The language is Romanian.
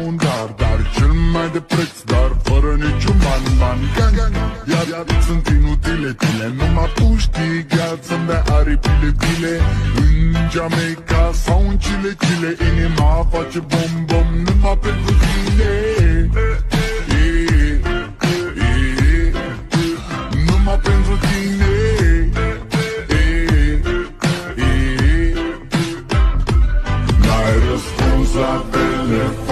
un dar cel mai de preț, dar fără niciun ban gang, iar sunt inutile tine. Numai tu știi, gheață să-mi dea aripile în Jamaica sau în Chile. Inima face bom numai pentru tine. Numai pentru tine. N-ai răspuns la telefon.